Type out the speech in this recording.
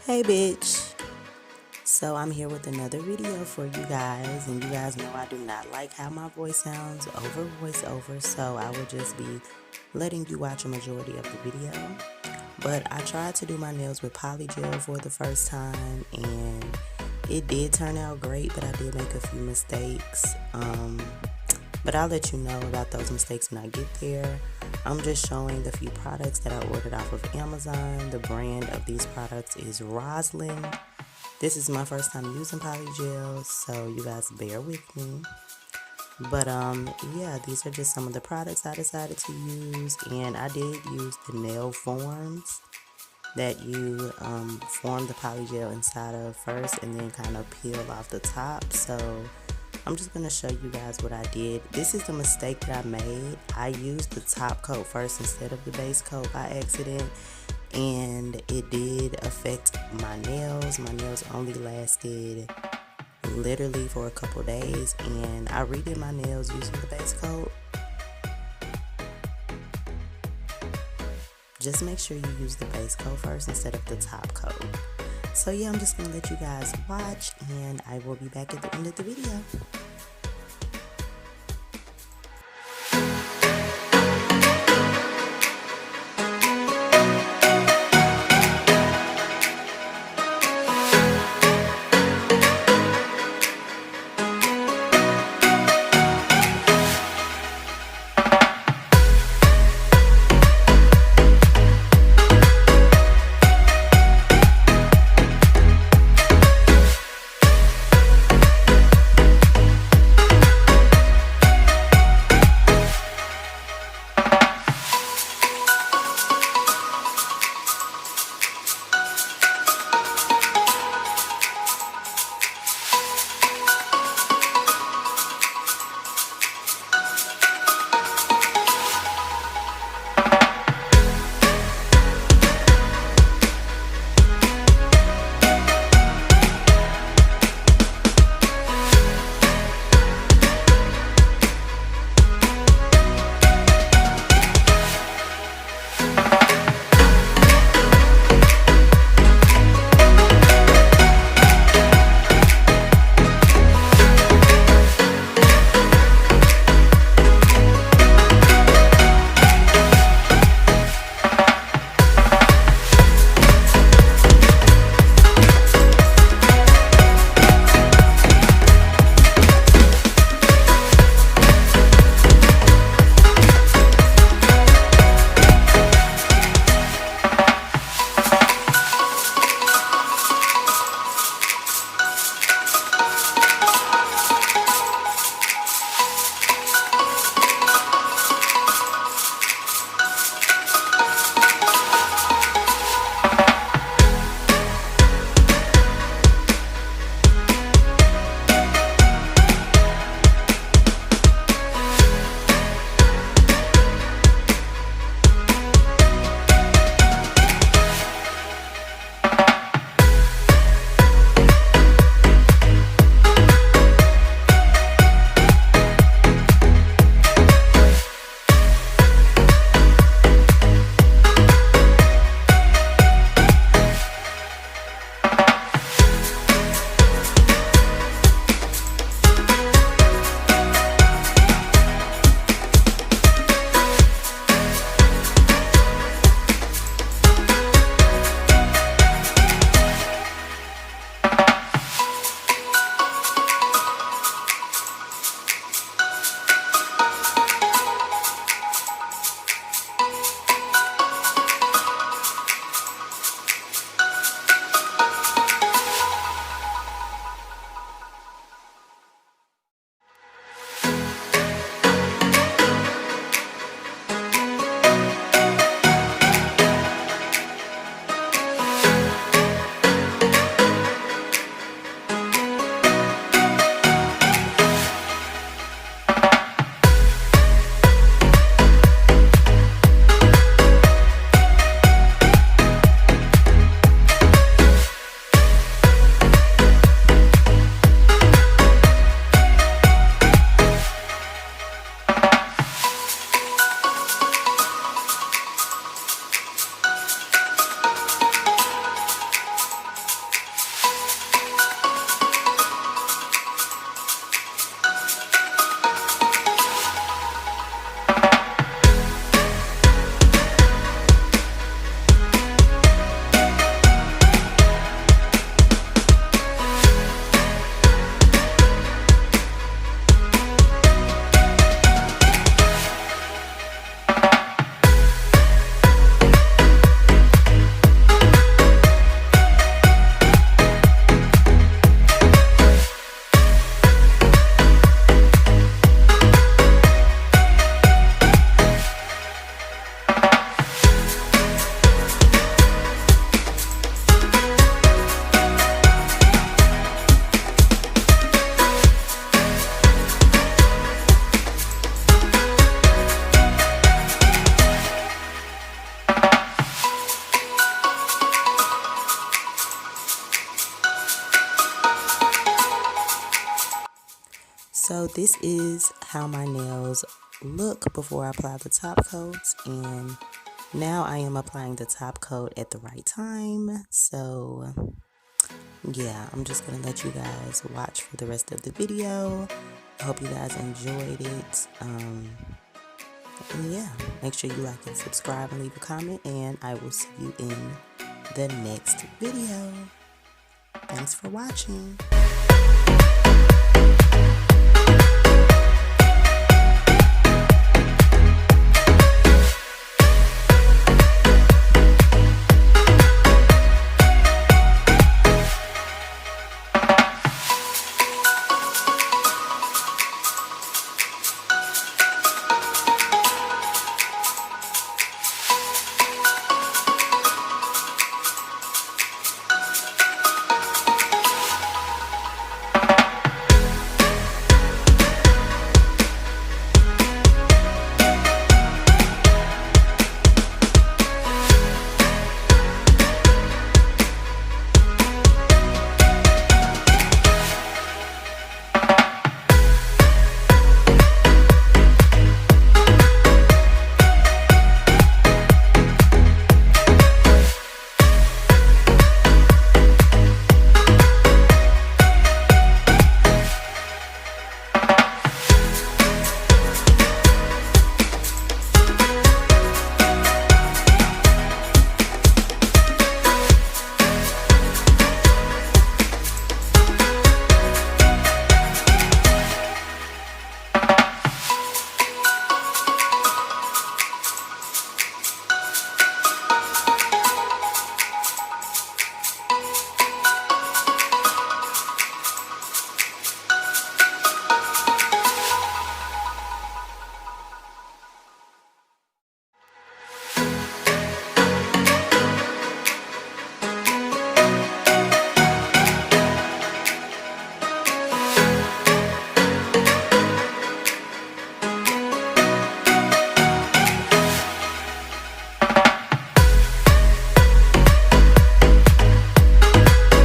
Hey bitch. So I'm here with another video for you guys, and you guys know I do not like how my voice sounds over voiceover, so I will just be letting you watch a majority of the video. But I tried to do my nails with POLYGEL for the first time, and it did turn out great, but I did make a few mistakes. But I'll let you know about those mistakes when I get there. I'm just showing the few products that I ordered off of Amazon. The brand of these products is Roslyn. This is my first time using POLYGEL, so you guys bear with me. But yeah, these are just some of the products I decided to use, and I did use the nail forms that you form the POLYGEL inside of first and then kind of peel off the top. So I'm just going to show you guys what I did. This is the mistake that I made. I used the top coat first instead of the base coat by accident, and it did affect my nails. My nails only lasted literally for a couple days, and I redid my nails using the base coat. Just make sure you use the base coat first instead of the top coat. So yeah, I'm just going to let you guys watch, and I will be back at the end of the video. So this is how my nails look before I apply the top coats, and now I am applying the top coat at the right time. So yeah, I'm just gonna let you guys watch for the rest of the video. I hope you guys enjoyed it. And yeah, make sure you like and subscribe and leave a comment, and I will see you in the next video. Thanks for watching.